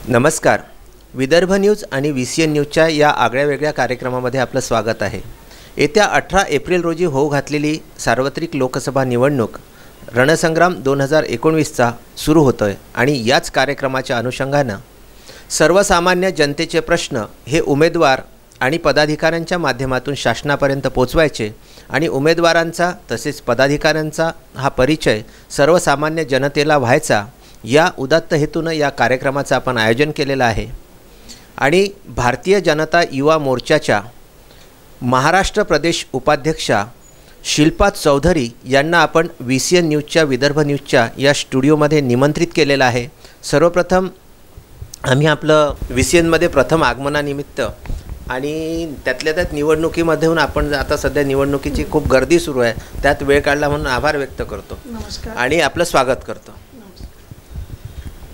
नमस्कार. विदर्भ न्यूज आणि VCN न्यूजच्या या आगळ्यावेगळ्या कार्यक्रमामध्ये आपलं स्वागत आहे. येत्या 18 एप्रिल रोजी होऊ घातलेली सार्वत्रिक लोकसभा निवडणूक रणसंग्राम 2019चा सुरू होतोय आणि याच कार्यक्रमाच्या अनुषंगानं सर्वसामान्य जनतेचे प्रश्न हे उमेदवार आणि पदाधिकाऱ्यांच्या माध्यमातून शासनापर्यंत पोहोचवायचे आणि उमेदवारांचा तसेच पदाधिकाऱ्यांचा हा परिचय सर्वसामान्य जनतेला व्हायचा या उदात्त हेतूनं या कार्यक्रमाचं आपण आयोजन केलेलं आहे. आणि भारतीय जनता युवा मोर्चाच्या महाराष्ट्र प्रदेश उपाध्यक्षा शिल्पा चौधरी यांना आपण VCN न्यूजच्या विदर्भ न्यूजच्या या स्टुडिओमध्ये निमंत्रित केलेलं आहे. सर्वप्रथम आम्ही आपलं VCNमध्ये प्रथम आगमनानिमित्त आणि त्यातल्या त्यात निवडणुकीमधून आपण आता सध्या निवडणुकीची खूप गर्दी सुरू आहे, त्यात वेळ काढला म्हणून आभार व्यक्त करतो आणि आपलं स्वागत करतो.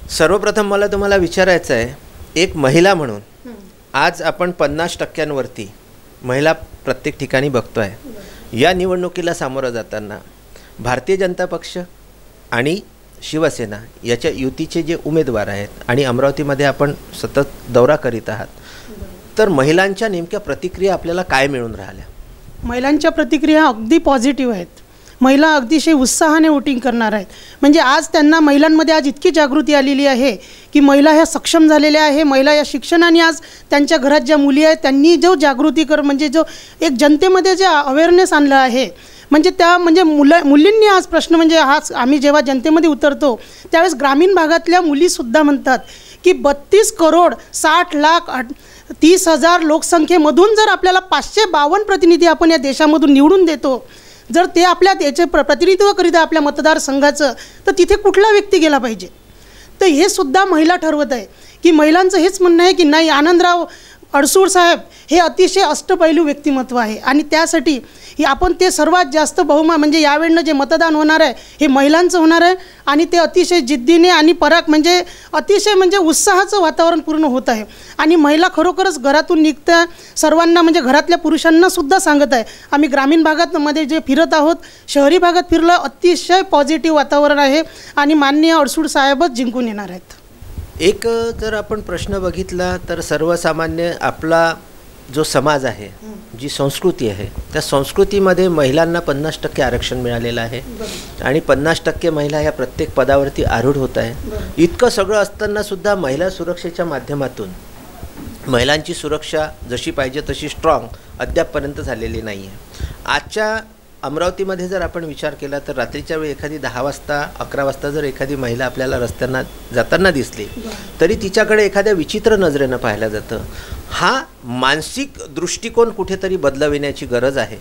सर्वप्रथम मला तुम्हाला विचारायचं आहे, एक महिला म्हणून आज आपण 50% महिला प्रत्येक ठिकाणी बघतो आहे. या निवडणुकीला सामोरं जाताना भारतीय जनता पक्ष आणि शिवसेना याच्या युतीचे जे उमेदवार आहेत आणि अमरावतीमध्ये आपण सतत दौरा करीत आहात, तर महिलांच्या नेमक्या प्रतिक्रिया आपल्याला काय मिळून राहिल्या? महिलांच्या प्रतिक्रिया अगदी पॉझिटिव्ह आहेत. महिला अतिशय उत्साहाने वोटिंग करणार आहेत. म्हणजे आज त्यांना महिलांमध्ये आज इतकी जागृती आलेली आहे की महिला ह्या सक्षम झालेल्या आहे. महिला या शिक्षणाने आज त्यांच्या घरात ज्या मुली आहेत त्यांनी जो जागृती म्हणजे जो एक जनतेमध्ये जे अवेअरनेस आणलं आहे, म्हणजे त्या म्हणजे मुलींनी आज प्रश्न म्हणजे हाच आम्ही जेव्हा जनतेमध्ये उतरतो त्यावेळेस ग्रामीण भागातल्या मुलीसुद्धा म्हणतात की 32 करोड 60,30,000 लोकसंख्येमधून जर आपल्याला 552 प्रतिनिधी आपण या देशामधून निवडून देतो, जर ते आपल्या त्याचे प्रतिनिधित्व करीत आपल्या मतदारसंघाचं, तर तिथे कुठला व्यक्ती गेला पाहिजे. तर हे सुद्धा महिला ठरवत आहे की महिलांचं हेच म्हणणं आहे की नाही, आनंदराव अडसूळ साहेब हे अतिशय अष्टपैलू व्यक्तिमत्व आहे आणि त्यासाठी आपण ते सर्वात जास्त म्हणजे यावेळेनं जे मतदान होणार आहे हे महिलांचं होणार आहे आणि ते अतिशय जिद्दीने आणि म्हणजे अतिशय म्हणजे उत्साहाचं वातावरण पूर्ण होत आहे. आणि महिला खरोखरच घरातून निघत्या सर्वांना म्हणजे घरातल्या पुरुषांनासुद्धा सांगत आहे. आम्ही ग्रामीण भागामध्ये जे फिरत आहोत, शहरी भागात फिरलं, अतिशय पॉझिटिव्ह वातावरण आहे आणि माननीय अडसूळ साहेबच जिंकून येणार आहेत. एक जर आपण प्रश्न बघितला तर सर्वसामान्य आपला जो समाज आहे, जी संस्कृती आहे, त्या संस्कृतीमध्ये महिलांना 50% आरक्षण मिळालेलं आहे आणि 50% महिला ह्या प्रत्येक पदावरती आरूढ होत आहे. इतकं सगळं असतानासुद्धा महिला सुरक्षेच्या माध्यमातून महिलांची सुरक्षा जशी पाहिजे तशी स्ट्रॉंग अद्यापपर्यंत झालेली नाही आहे. आजच्या अमरावतीमध्ये जर आपण विचार केला तर रात्रीच्या वेळी एखादी 10 वाजता 11 वाजता जर एखादी महिला आपल्याला रस्त्यांना जाताना दिसली तरी तिच्याकडे एखाद्या विचित्र नजरेनं पाहिलं जातं. हा मानसिक दृष्टिकोन कुठेतरी बदलविण्याची गरज आहे.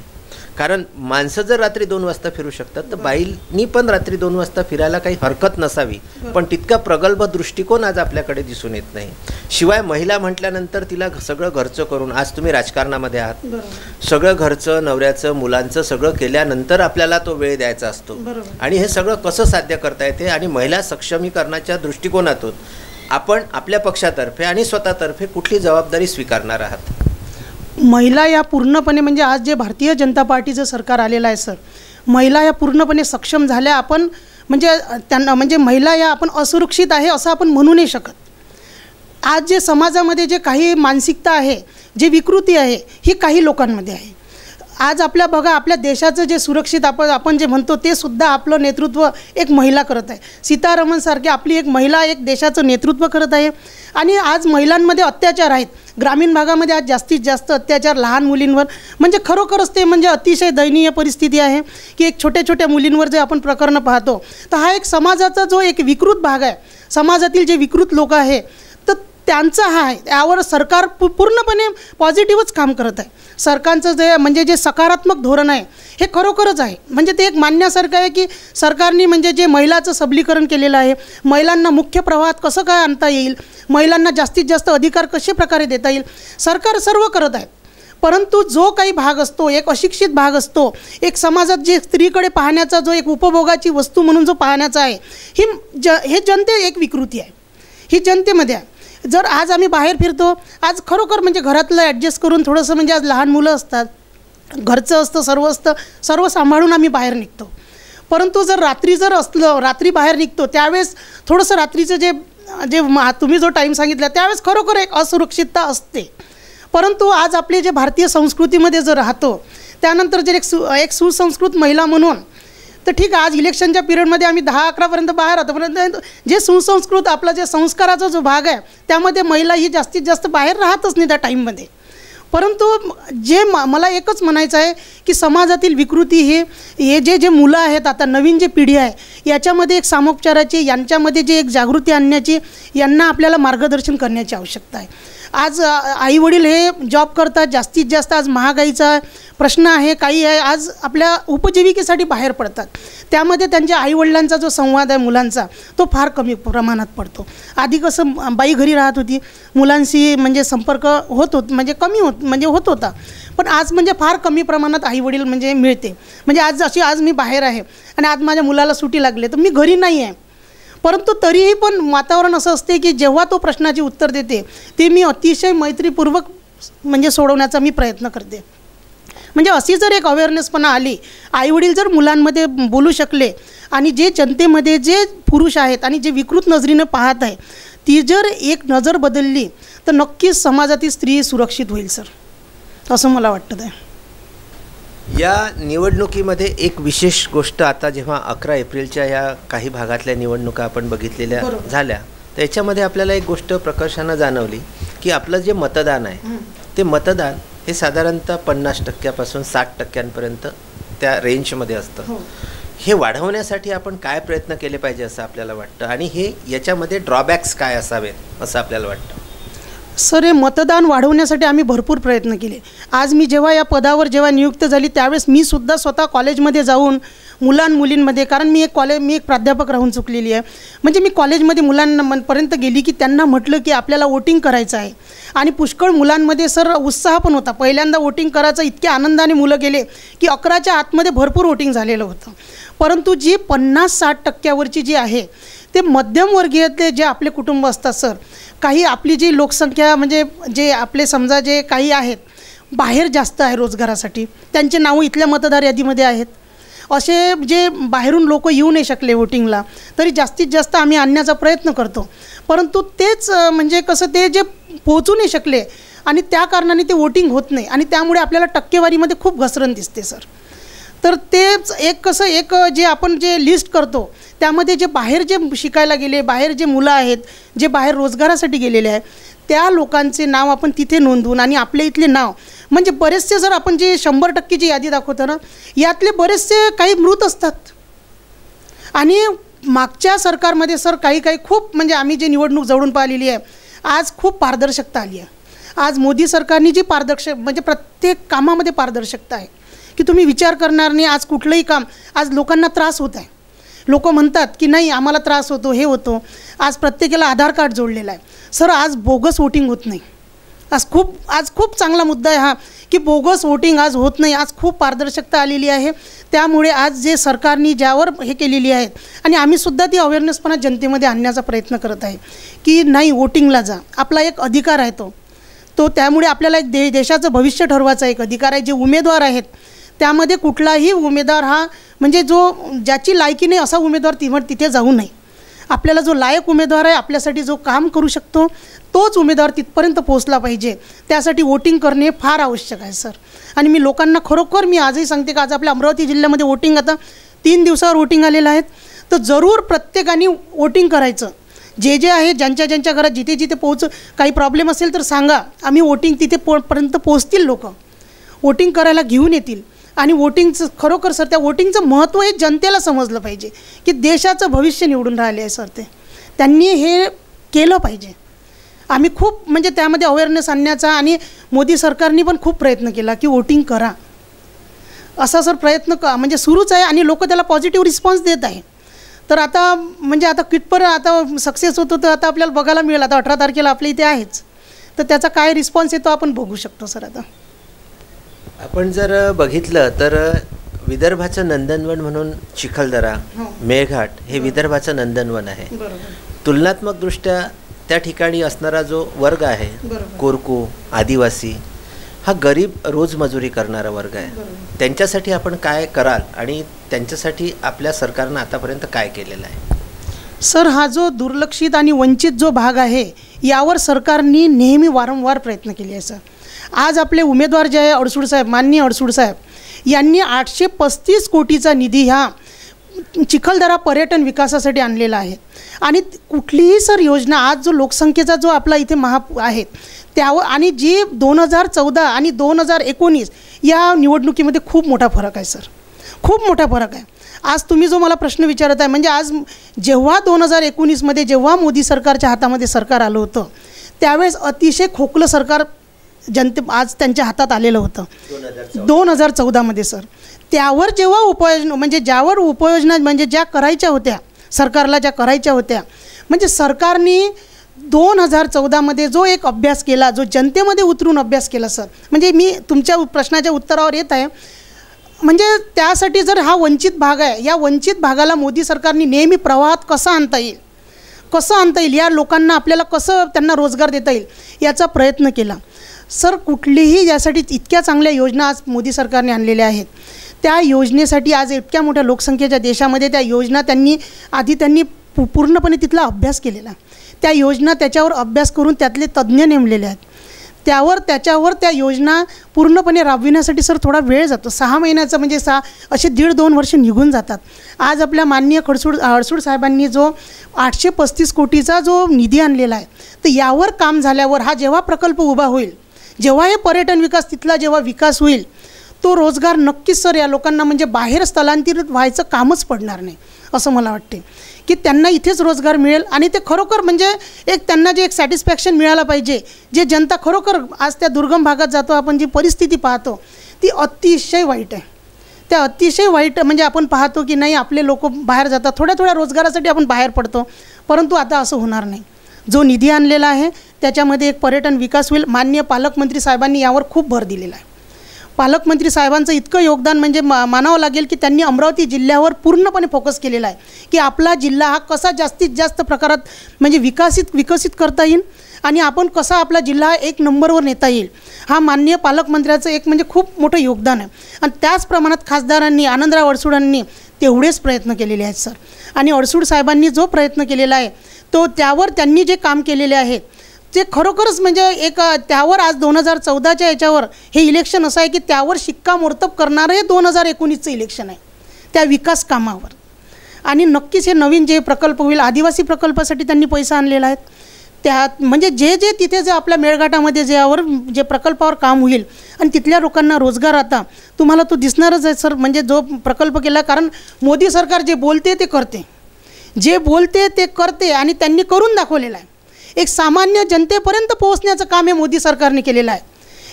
कारण माणसं जर रात्री 2 वाजता फिरू शकतात तर बाईंनी पण रात्री 2 वाजता फिरायला काही हरकत नसावी, पण तितका प्रगल्भ दृष्टिकोन आज आपल्याकडे दिसून येत नाही. शिवाय महिला म्हटल्यानंतर तिला सगळं घरचं करून, आज तुम्ही राजकारणामध्ये आहात, सगळं घरचं, नवऱ्याचं, मुलांचं सगळं केल्यानंतर आपल्याला तो वेळ द्यायचा असतो आणि हे सगळं कसं साध्य करता येते आणि महिला सक्षमीकरणाच्या दृष्टिकोनातून आपण आपल्या पक्षातर्फे आणि स्वतःतर्फे कुठली जबाबदारी स्वीकारणार आहात? महिला या पूर्णपणे म्हणजे आज जे भारतीय जनता पार्टीचं सरकार आलेलं आहे सर, महिला या पूर्णपणे सक्षम झाल्या. आपण म्हणजे त्यांना म्हणजे महिला या आपण असुरक्षित आहे असं आपण म्हणू नाही शकत. आज जे समाजामध्ये जे काही मानसिकता आहे, जे विकृती आहे, ही काही लोकांमध्ये आहे. आज आपल्या बघा आपल्या देशाचं जे सुरक्षित आपण जे म्हणतो ते सुद्धा आपलं नेतृत्व एक महिला करत आहे. सीतारमणसारखी आपली एक महिला एक देशाचं नेतृत्व करत आहे. आणि आज महिलांमध्ये अत्याचार आहेत. ग्रामीण भागामध्ये आज जास्तीत जास्त अत्याचार लहान मुलींवर, म्हणजे खरोखरच ते म्हणजे अतिशय दयनीय परिस्थिती आहे की एक छोट्या छोट्या मुलींवर जे आपण प्रकरणं पाहतो, तर हा एक समाजाचा जो एक विकृत भाग आहे, समाजातील जे विकृत लोक आहे तर त्यांचा हा आहे. यावर सरकार पूर्णपणे पॉझिटिव्हच काम करत आहे. सरकारचं जे म्हणजे जे सकारात्मक धोरण आहे हे खरोखरच आहे. म्हणजे ते एक मानण्यासारखं आहे की सरकारने म्हणजे जे महिलाचं सबलीकरण केलेलं आहे, महिलांना मुख्य प्रवाहात कसं काय आणता येईल, महिलांना जास्तीत जास्त अधिकार कसे प्रकारे देता येईल, सरकार सर्व करत आहे. परंतु जो काही भाग असतो, एक अशिक्षित भाग असतो, एक समाजात जे स्त्रीकडे पाहण्याचा जो एक उपभोगाची वस्तू म्हणून जो पाहण्याचा आहे, हे जनते एक विकृती आहे, ही जनतेमध्ये आहे. जर आज आम्ही बाहेर फिरतो, आज खरोखर म्हणजे घरातलं ॲडजस्ट करून थोडंसं म्हणजे आज लहान मुलं असतात, घरचं असतं, सर्व सांभाळून आम्ही बाहेर निघतो. परंतु जर रात्री असलं, रात्री बाहेर निघतो त्यावेळेस थोडंसं रात्रीचं जे जे तुम्ही जो टाईम सांगितला त्यावेळेस खरोखर एक असुरक्षितता असते. परंतु आज आपले जे भारतीय संस्कृतीमध्ये जर राहतो, त्यानंतर जर एक सुसंस्कृत महिला म्हणून, तर ठीक आहे, आज इलेक्शनच्या पिरियडमध्ये आम्ही 10-11पर्यंत बाहेर राहतो, परंतु जे सुसंस्कृत आपला जे संस्काराचा जो भाग आहे त्यामध्ये महिला ही जास्तीत जास्त बाहेर राहतच नाही त्या टाईममध्ये. परंतु जे मला एकच म्हणायचं आहे की समाजातील विकृती हे जे मुलं आहेत, आता नवीन जे पिढी आहे याच्यामध्ये एक सामोपचाराची, यांच्यामध्ये जे एक जागृती आणण्याची, यांना आपल्याला मार्गदर्शन करण्याची आवश्यकता आहे. आज आईवडील हे जॉब करतात, जास्तीत जास्त आज महागाईचा प्रश्न आहे, काही आहे, आज आपल्या उपजीविकेसाठी बाहेर पडतात. त्यामध्ये त्यांच्या आईवडिलांचा जो संवाद आहे मुलांचा तो फार कमी प्रमाणात पडतो. आधी कसं बाई घरी राहत होती, मुलांशी म्हणजे संपर्क म्हणजे कमी होत होता, पण आज म्हणजे फार कमी प्रमाणात आईवडील म्हणजे मिळते. म्हणजे आज मी बाहेर आहे आणि आज माझ्या मुलाला सुट्टी लागली तर मी घरी नाही आहे, परंतु तरीही पण वातावरण असं असते की जेव्हा तो प्रश्नाची उत्तर देते ते मी अतिशय मैत्रीपूर्वक म्हणजे सोडवण्याचा मी प्रयत्न करते. म्हणजे अशी जर एक अवेअरनेसपणा आली, आईवडील जर मुलांमध्ये बोलू शकले आणि जे जनतेमध्ये जे पुरुष आहेत आणि जे विकृत नजरेनं पाहत आहे ती जर एक नजर बदलली तर नक्कीच समाजातील स्त्री सुरक्षित होईल सर, असं मला वाटतं आहे. या निवडणुकीमध्ये एक विशेष गोष्ट, आता जेव्हा 11 एप्रिलच्या या काही भागातल्या निवडणुका आपण बघितलेल्या झाल्या, त्याच्यामध्ये आपल्याला एक गोष्ट प्रकर्षानं जाणवली की आपलं जे मतदान आहे ते मतदान हे साधारणतः 50% 60% त्या रेंजमध्ये असतं. हे वाढवण्यासाठी आपण काय प्रयत्न केले पाहिजे असं आपल्याला वाटतं, आणि हे याच्यामध्ये ड्रॉबॅक्स काय असावेत असं आपल्याला वाटतं? सर, हे मतदान वाढवण्यासाठी आम्ही भरपूर प्रयत्न केले. आज मी जेव्हा या पदावर नियुक्त झाली त्यावेळेस मी सुद्धा स्वतः कॉलेजमध्ये जाऊन मुलांमुलींमध्ये, कारण मी एक प्राध्यापक राहून चुकलेली आहे, म्हणजे मी कॉलेजमध्ये मुलांपर्यंत गेली की त्यांना म्हटलं की आपल्याला वोटिंग करायचं आहे. आणि पुष्कळ मुलांमध्ये सर उत्साह पण होता. पहिल्यांदा वोटिंग करायचं इतक्या आनंदाने मुलं गेले की 11च्या आतमध्ये भरपूर वोटिंग झालेलं होतं. परंतु जी 50-60% जी आहे ते मध्यमवर्गीयातले जे आपले कुटुंब असतात सर, काही आपली जी लोकसंख्या म्हणजे जे आपले समजा जे काही आहेत बाहेर जास्त आहे रोजगारासाठी, त्यांचे नावं इथल्या मतदार यादीमध्ये आहेत. असे जे बाहेरून लोक येऊ नाही शकले वोटिंगला, तरी जास्तीत जास्त आम्ही आणण्याचा प्रयत्न करतो. परंतु तेच म्हणजे कसं ते जे पोहोचू नाही शकले आणि त्या कारणाने ते वोटिंग होत नाही आणि त्यामुळे आपल्याला टक्केवारीमध्ये खूप घसरण दिसते सर. तर तेच एक जे आपण जे लिस्ट करतो त्यामध्ये जे बाहेर जे शिकायला गेले, बाहेर जे मुलं आहेत, जे बाहेर रोजगारासाठी गेलेले आहेत, त्या लोकांचे नाव आपण तिथे नोंदवून आणि आपल्या इथले नाव म्हणजे बरेचसे जर आपण जे 100% जी यादी दाखवतो ना, यातले बरेचसे काही मृत असतात. आणि मागच्या सरकारमध्ये सर काही खूप म्हणजे आम्ही जे निवडणूक जवळून पाहिलेली आहे, आज खूप पारदर्शकता आली आहे. आज मोदी सरकारने जी म्हणजे प्रत्येक कामामध्ये पारदर्शकता आहे की तुम्ही विचार करणार नाही. आज कुठलंही काम, आज लोकांना त्रास होत आहे, लोक म्हणतात की नाही आम्हाला त्रास होतो, हे होतो. आज प्रत्येकाला आधार कार्ड जोडलेलं आहे सर. आज बोगस वोटिंग होत नाही. आज खूप चांगला मुद्दा आहे हा की बोगस वोटिंग आज होत नाही. आज खूप पारदर्शकता आलेली आहे. त्यामुळे आज जे सरकारने ज्यावर हे केलेली आहेत आणि आम्हीसुद्धा ती अवेअरनेसपणा जनतेमध्ये आणण्याचा प्रयत्न करत आहे की नाही, वोटिंगला जा, आपला एक अधिकार आहे तो त्यामुळे आपल्याला एक देशाचं भविष्य ठरवायचा एक अधिकार आहे. जे उमेदवार आहेत त्यामध्ये कुठलाही उमेदवार हा म्हणजे ज्याची लायकी नाही असा उमेदवार तिथे जाऊ नये. आपल्याला जो लायक उमेदवार आहे, आपल्यासाठी जो काम करू शकतो तोच उमेदवार तिथपर्यंत पोहोचला पाहिजे. त्यासाठी वोटिंग करणे फार आवश्यक आहे सर. आणि मी लोकांना खरोखर मी आजही सांगते की आज आपल्या अमरावती जिल्ह्यामध्ये वोटिंग आता 3 दिवसावर वोटिंग आलेलं आहेत, तर जरूर प्रत्येकाने वोटिंग करायचं. जे आहे ज्यांच्या घरात जिथे काही प्रॉब्लेम असेल तर सांगा, आम्ही वोटिंग तिथे पर्यंत पोहोचतील, लोक वोटिंग करायला घेऊन येतील. आणि वोटिंगचं खरोखर सर, त्या वोटिंगचं महत्त्व हे जनतेला समजलं पाहिजे की देशाचं भविष्य निवडून राहिले आहे सर. त्यांनी हे केलं पाहिजे. आम्ही खूप म्हणजे त्यामध्ये अवेअरनेस आणण्याचा आणि मोदी सरकारने पण खूप प्रयत्न केला की वोटिंग करा असा सर प्रयत्न म्हणजे सुरूच आहे आणि लोक त्याला पॉझिटिव्ह रिस्पॉन्स देत आहे. तर आता म्हणजे आता कितपर्यंत आता सक्सेस होतो तर आता आपल्याला बघायला मिळेल. आता 18 तारखेला आपल्या इथे आहेच, तर त्याचा काय रिस्पॉन्स येतो आपण बघू शकतो सर. आता आपण जर बघितलं तर विदर्भाचं नंदनवन म्हणून चिखलदरा, मेळघाट हे विदर्भाचं नंदनवन आहे. तुलनात्मकदृष्ट्या त्या ठिकाणी असणारा जो वर्ग आहे, कोरकू, आदिवासी, हा गरीब रोजमजुरी करणारा वर्ग आहे. त्यांच्यासाठी आपण काय कराल आणि त्यांच्यासाठी आपल्या सरकारनं आतापर्यंत काय केलेलं आहे? सर, हा जो दुर्लक्षित आणि वंचित जो भाग आहे यावर सरकारने नेहमी वारंवार प्रयत्न केले आहे सर. आज आपले उमेदवार जे आहे अडसूड साहेब, माननीय अडसूड साहेब यांनी 835 कोटीचा निधी ह्या चिखलदरा पर्यटन विकासासाठी आणलेला आहे. आणि कुठलीही सर योजना आज जो लोकसंख्येचा जो आपला इथे आहे त्यावर आणि जी 2014 आणि 2019 या निवडणुकीमध्ये खूप मोठा फरक आहे सर, खूप मोठा फरक आहे. आज तुम्ही जो मला प्रश्न विचारत आहे म्हणजे आज जेव्हा 2019मध्ये जेव्हा मोदी सरकारच्या हातामध्ये सरकार आलं होतं त्यावेळेस अतिशय खोकलं सरकार आज त्यांच्या हातात आलेलं होतं 2014मध्ये सर. त्यावर जेव्हा उपाययोजना म्हणजे ज्यावर उपाययोजना म्हणजे ज्या करायच्या होत्या सरकारला, ज्या करायच्या होत्या म्हणजे सरकारने 2014मध्ये जो एक अभ्यास केला, जो जनतेमध्ये उतरून अभ्यास केला सर, म्हणजे मी तुमच्या प्रश्नाच्या उत्तरावर येत आहे. म्हणजे त्यासाठी जर हा वंचित भाग आहे, या वंचित भागाला मोदी सरकारने नेहमी प्रवाहात कसं आणता येईल, या लोकांना आपल्याला कसं त्यांना रोजगार देता येईल याचा प्रयत्न केला सर. कुठलीही यासाठी इतक्या चांगल्या योजना आज मोदी सरकारने आणलेल्या आहेत. त्या योजनेसाठी आज इतक्या मोठ्या लोकसंख्येच्या देशामध्ये त्या योजना त्यांनी पूर्णपणे तिथला अभ्यास केलेला. त्या योजना त्याच्यावर अभ्यास करून त्यातले तज्ज्ञ नेमलेले आहेत. त्याच्यावर त्या योजना पूर्णपणे राबविण्यासाठी सर थोडा वेळ जातो. 6 महिन्याचा म्हणजे असे 1.5-2 वर्ष निघून जातात. आज आपल्या माननीय अडसूड साहेबांनी जो 835 कोटीचा जो निधी आणलेला आहे तर यावर काम झाल्यावर हा जेव्हा प्रकल्प उभा होईल, जेव्हा हे पर्यटन विकास तिथला जेव्हा विकास होईल तो रोजगार नक्कीच सर या लोकांना म्हणजे बाहेर स्थलांतरित व्हायचं कामच पडणार नाही असं मला वाटते की त्यांना इथेच रोजगार मिळेल. आणि ते खरोखर म्हणजे त्यांना जे एक सॅटिस्फॅक्शन मिळालं पाहिजे. जे जनता खरोखर आज त्या दुर्गम भागात जातो आपण जी परिस्थिती पाहतो ती अतिशय वाईट आहे. त्या अतिशय वाईट म्हणजे आपण पाहतो की नाही आपले लोक बाहेर जातात, थोड्या रोजगारासाठी आपण बाहेर पडतो, परंतु आता असं होणार नाही. जो निधी आणलेला आहे त्याच्यामध्ये एक पर्यटन विकास होईल. माननीय पालकमंत्री साहेबांनी यावर खूप भर दिलेला आहे. पालकमंत्री साहेबांचं इतकं योगदान म्हणजे मानावं लागेल की त्यांनी अमरावती जिल्ह्यावर पूर्णपणे फोकस केलेला आहे की आपला जिल्हा हा कसा जास्तीत जास्त प्रकारात म्हणजे विकसित करता येईल आणि आपण कसा आपला जिल्हा 1 नंबरवर नेता येईल. हा माननीय पालकमंत्र्याचं एक म्हणजे खूप मोठं योगदान आहे. आणि त्याच प्रमाणात खासदारांनी आनंदराव अडसूडांनी तेवढेच प्रयत्न केलेले आहेत सर. आणि अडसूड साहेबांनी जो प्रयत्न केलेला आहे तो त्यावर त्यांनी जे काम केलेले आहे ते खरोखरच म्हणजे त्यावर आज 2014च्या याच्यावर हे इलेक्शन असं आहे की त्यावर शिक्कामोर्तब करणारं हे 2019चं इलेक्शन आहे त्या विकास कामावर. आणि नक्कीच हे नवीन जे प्रकल्प होईल आदिवासी प्रकल्पासाठी त्यांनी पैसा आणलेला आहे. त्यात म्हणजे जे तिथे जे आपल्या मेळघाटामध्ये जे प्रकल्पावर काम होईल आणि तिथल्या लोकांना रोजगार आता तुम्हाला तो दिसणारच आहे सर. म्हणजे जो प्रकल्प केला कारण मोदी सरकार जे बोलते ते करते आणि त्यांनी करून दाखवलेलं आहे. एक सामान्य जनतेपर्यंत पोहोचण्याचं काम हे मोदी सरकारने केलेलं आहे.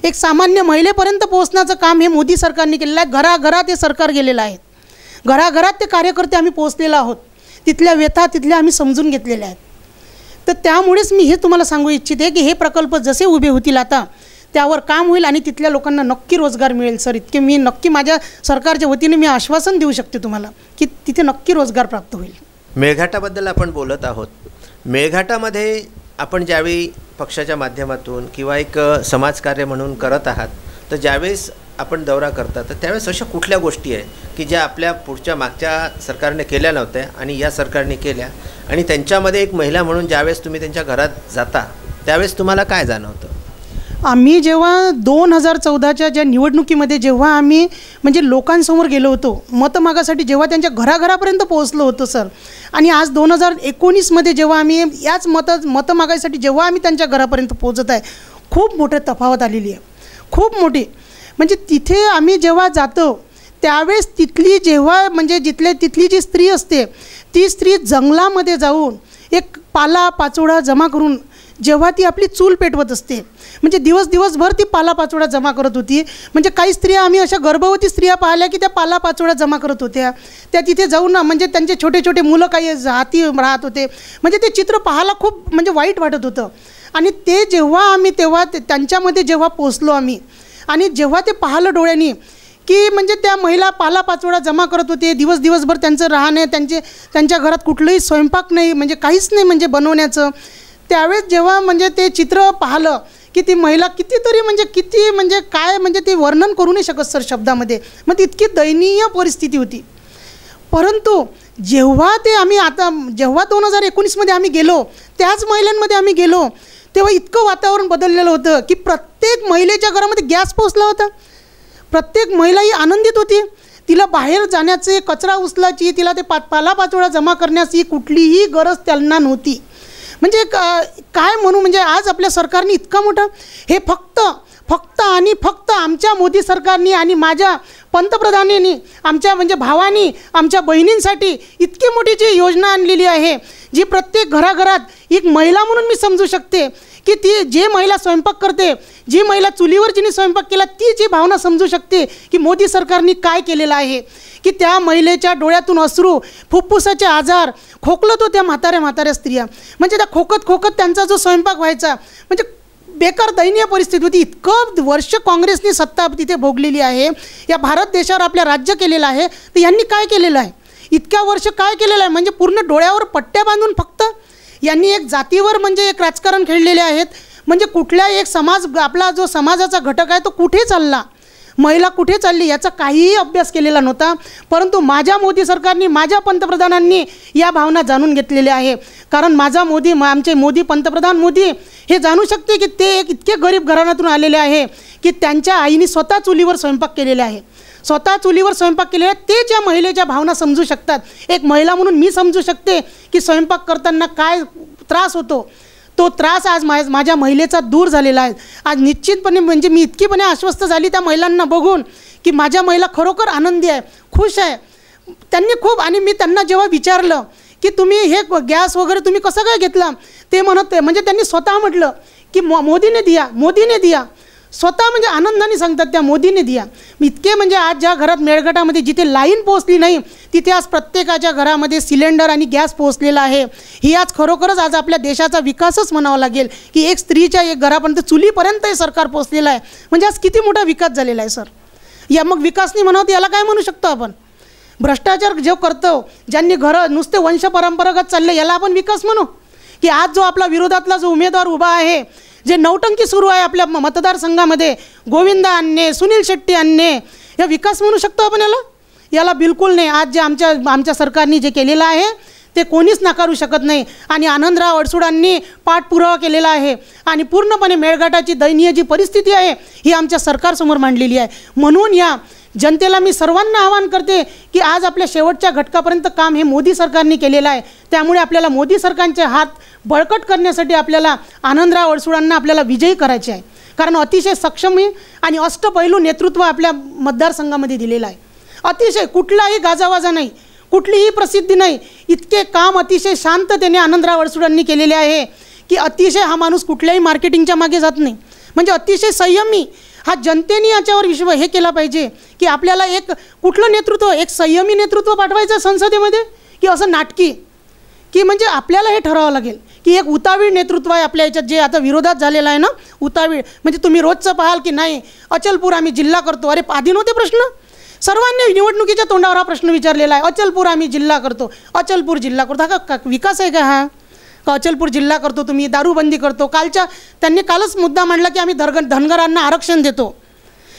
एक सामान्य महिलेपर्यंत पोहोचण्याचं काम हे मोदी सरकारने केलेलं आहे. घराघरात हे सरकार गेलेलं आहे. घराघरात ते कार्यकर्ते आम्ही पोहोचलेलो आहोत. तिथल्या व्यथा आम्ही समजून घेतलेल्या आहेत. तर त्यामुळेच मी हे तुम्हाला सांगू इच्छिते की हे प्रकल्प जसे उभे होतील आता त्यावर काम होईल आणि तिथल्या लोकांना नक्की रोजगार मिळेल सर. इतके मी नक्की माझ्या सरकारच्या वतीने मी आश्वासन देऊ शकते तुम्हाला की तिथे नक्की रोजगार प्राप्त होईल. मेळघाटाबद्दल आपण बोलत आहोत. मेळघाटामध्ये आपण ज्यावेळी पक्षाच्या माध्यमातून किंवा एक समाजकार्य म्हणून करत आहात तर ज्यावेळेस आपण दौरा करता तर त्यावेळेस अशा कुठल्या गोष्टी आहे की ज्या आपल्या मागच्या सरकारने केल्या नव्हत्या आणि या सरकारने केल्या आणि त्यांच्यामध्ये एक महिला म्हणून ज्यावेळेस तुम्ही त्यांच्या घरात जाता त्यावेळेस तुम्हाला काय जाणवतं? आम्ही जेव्हा 2014च्या ज्या निवडणुकीमध्ये जेव्हा आम्ही म्हणजे लोकांसमोर गेलो होतो मतं मागासाठी, जेव्हा त्यांच्या घराघरापर्यंत पोहोचलो होतो सर, आणि आज 2019मध्ये जेव्हा आम्ही याच मतं मागायसाठी जेव्हा आम्ही त्यांच्या घरापर्यंत पोहोचत आहे खूप मोठी तफावत आलेली आहे, खूप मोठी. म्हणजे तिथे आम्ही जेव्हा जातो त्यावेळेस तिथली जी स्त्री असते ती स्त्री जंगलामध्ये जाऊन एक पाचोळा जमा करून जेव्हा ती आपली चूल पेटवत असते म्हणजे दिवसभर ती पाचोळा जमा करत होती. म्हणजे काही स्त्रिया आम्ही अशा गर्भवती स्त्रिया पाहिल्या की त्या पाचोळा जमा करत होत्या. त्या तिथे जाऊन म्हणजे त्यांचे छोटे मुलं काही हाती राहत होते. म्हणजे ते चित्र पाहायला खूप म्हणजे वाईट वाटत होतं. आणि ते तेव्हा त्यांच्यामध्ये जेव्हा पोचलो आम्ही आणि जेव्हा ते पाहिलं डोळ्यांनी की म्हणजे त्या महिला पाचोळा जमा करत होते, दिवसभर त्यांचं राहणे, त्यांच्या घरात कुठलंही स्वयंपाक नाही, म्हणजे काहीच नाही म्हणजे बनवण्याचं. त्यावेळेस जेव्हा म्हणजे ते चित्र पाहिलं की ती महिला किती म्हणजे काय म्हणजे ते वर्णन करू नाही शकत सर शब्दामध्ये. मग इतकी दयनीय परिस्थिती होती. परंतु जेव्हा जेव्हा 2019मध्ये आम्ही गेलो, त्याच महिलांमध्ये आम्ही गेलो, तेव्हा इतकं वातावरण बदललेलं होतं की प्रत्येक महिलेच्या घरामध्ये गॅस पोचला होता. प्रत्येक महिला ही आनंदित होती. तिला बाहेर जाण्याचे, कचरा उचलायची, तिला ते पालापाचोळा जमा करण्याची कुठलीही गरज त्यांना नव्हती. म्हणजे काय म्हणू, म्हणजे आज आपल्या सरकारने इतका मोठा, हे फक्त आणि फक्त आमच्या मोदी सरकारने आणि माझ्या पंतप्रधानांनी, आमच्या म्हणजे भावानी, आमच्या बहिणींसाठी इतकी मोठी जी योजना आणलेली आहे, जी प्रत्येक घराघरात एक महिला म्हणून मी समजू शकते की ती जे महिला स्वयंपाक करते, जी महिला चुलीवर जिने स्वयंपाक केला, ती जी भावना समजू शकते की मोदी सरकारने काय केलेलं आहे. की त्या महिलेच्या डोळ्यातून अश्रू, फुफ्फुसाचे आजार, खोकलत होत्या म्हाताऱ्या स्त्रिया. म्हणजे त्या खोकत त्यांचा जो स्वयंपाक व्हायचा, म्हणजे बेकार दयनीय परिस्थिती होती. इतकं वर्ष काँग्रेसने सत्ता तिथे भोगलेली आहे, या भारत देशावर आपल्या राज्य केलेलं आहे. तर यांनी काय केलेलं आहे, इतक्या वर्ष काय केलेलं आहे, म्हणजे पूर्ण डोळ्यावर पट्ट्या बांधून फक्त यांनी एक जातीवर म्हणजे एक राजकारण खेळलेले आहेत. म्हणजे कुठल्या एक समाज, आपला जो समाजाचा घटक आहे तो कुठे चालला, महिला कुठे चालली, याचा काहीही अभ्यास केलेला नव्हता. परंतु माझ्या मोदी सरकारने, माझ्या पंतप्रधानांनी या भावना जाणून घेतलेल्या आहे. कारण माझा मोदी, आमचे मोदी, पंतप्रधान मोदी हे जाणू शकते की ते एक इतके गरीब घराण्यातून आलेले आहे की त्यांच्या आईने स्वतः चुलीवर स्वयंपाक केलेले आहे, स्वतः चुलीवर स्वयंपाक केलेला आहे. ते ज्या महिलेच्या भावना समजू शकतात, एक महिला म्हणून मी समजू शकते की स्वयंपाक करताना काय त्रास होतो. तो त्रास आज माझ्या महिलेचा दूर झालेला आहे. आज निश्चितपणे म्हणजे मी इतकीपणे आश्वस्त झाली त्या महिलांना बघून की माझ्या महिला खरोखर आनंदी आहे, खुश आहे. त्यांनी खूप, आणि मी त्यांना जेव्हा विचारलं की तुम्ही हे गॅस वगैरे तुम्ही कसं काय घेतला, ते म्हणत, म्हणजे त्यांनी स्वतः म्हटलं की मोदीने दिया, स्वतः म्हणजे आनंदाने सांगतात त्या मोदीने दिया. इतके म्हणजे आज ज्या घरात मेळघाटामध्ये जिथे लाईन पोहोचली नाही, तिथे आज प्रत्येकाच्या घरामध्ये सिलेंडर आणि गॅस पोहोचलेला आहे. ही आज खरोखरच आज आपल्या देशाचा विकासच म्हणावा लागेल की एक स्त्रीच्या एक घरापर्यंत, चुलीपर्यंत हे सरकार पोहोचलेलं आहे. म्हणजे आज किती मोठा विकास झालेला आहे सर. या मग विकास नाही म्हणावं, याला काय म्हणू शकतो आपण. भ्रष्टाचार जो करतो, ज्यांनी घरं नुसते वंश परंपरागत चालले, याला आपण विकास म्हणू. की आज जो आपला विरोधातला जो उमेदवार उभा आहे, जे नौटंकी सुरू आहे आपल्या मतदारसंघामध्ये, गोविंदा आणणे, सुनील शेट्टी आणणे, या विकास म्हणू शकतो आपण याला बिलकुल नाही. आज जे आमच्या सरकारने जे केलेलं आहे ते कोणीच नाकारू शकत नाही. आणि आनंदराव अडसूळांनी पाठपुरावा केलेला आहे आणि पूर्णपणे मेळघाटाची दयनीय जी परिस्थिती आहे ही आमच्या सरकारसमोर मांडलेली आहे. म्हणून या जनतेला मी सर्वांना आवाहन करते की आज आपल्या शेवटच्या घटकापर्यंत काम हे मोदी सरकारने केलेलं आहे. त्यामुळे आपल्याला मोदी सरकारचे हात बळकट करण्यासाठी आपल्याला आनंदराव अडसूळांना आपल्याला विजयी करायचे आहे. कारण अतिशय सक्षम आणि अष्टपैलू नेतृत्व आपल्या मतदारसंघामध्ये दिलेलं आहे. अतिशय कुठलाही गाजावाजा नाही, कुठलीही प्रसिद्धी नाही, इतके काम अतिशय शांततेने आनंदराव अडसूळांनी केलेले आहे की अतिशय हा माणूस कुठल्याही मार्केटिंगच्या मागे जात नाही. म्हणजे अतिशय संयमी. हा जनतेने याच्यावर हे केला पाहिजे की आपल्याला एक कुठलं नेतृत्व, एक संयमी नेतृत्व पाठवायचं संसदेमध्ये की असं नाटकी, की म्हणजे आपल्याला हे ठरवावं लागेल की एक उतावीळ नेतृत्व आहे आपल्या याच्यात, जे आता विरोधात झालेलं आहे ना, उतावीळ. म्हणजे तुम्ही रोजचं पाहाल की नाही अचलपूर आम्ही जिल्हा करतो. अरे आधी नव्हते प्रश्न, सर्वांनी निवडणुकीच्या तोंडावर हा प्रश्न विचारलेला आहे. अचलपूर आम्ही जिल्हा करतो, अचलपूर जिल्हा करतो. हा का विकास आहे का हा? अचलपूर जिल्हा करतो तुम्ही, दारूबंदी करतो. त्यांनी कालच मुद्दा मांडला की आम्ही धनगरांना आरक्षण देतो.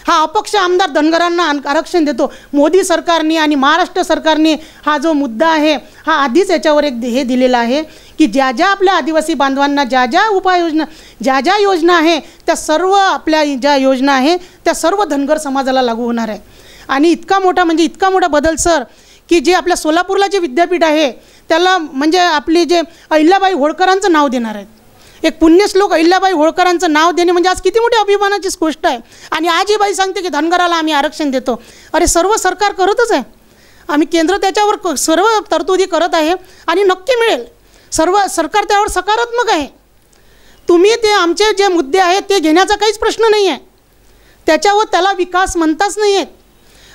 हा अपक्ष आमदार धनगरांना आरक्षण देतो. मोदी सरकारने आणि महाराष्ट्र सरकारने हा जो मुद्दा आहे हा आधीच याच्यावर एक हे दिलेला आहे की ज्या ज्या आपल्या आदिवासी बांधवांना ज्या ज्या उपाययोजना, ज्या ज्या योजना आहे त्या सर्व आपल्या ज्या योजना आहे त्या सर्व धनगर समाजाला लागू होणार आहे. आणि इतका मोठा बदल सर की जे आपल्या सोलापूरला जे विद्यापीठ आहे त्याला म्हणजे आपली जे अहिल्याबाई होळकरांचं नाव देणार आहेत. एक पुण्यश्लोक अहिल्याबाई होळकरांचं नाव देणे म्हणजे आज किती मोठी अभिमानाची गोष्ट आहे. आणि आज ही बाई सांगते की धनगराला आम्ही आरक्षण देतो. अरे सर्व सरकार करतच आहे, आम्ही केंद्र त्याच्यावर सर्व तरतुदी करत आहे आणि नक्की मिळेल. सर्व सरकार त्यावर सकारात्मक आहे. तुम्ही ते आमचे जे मुद्दे आहेत ते घेण्याचा काहीच प्रश्न नाही आहे, त्याच्यावर त्याला विकास म्हणताच नाही आहेत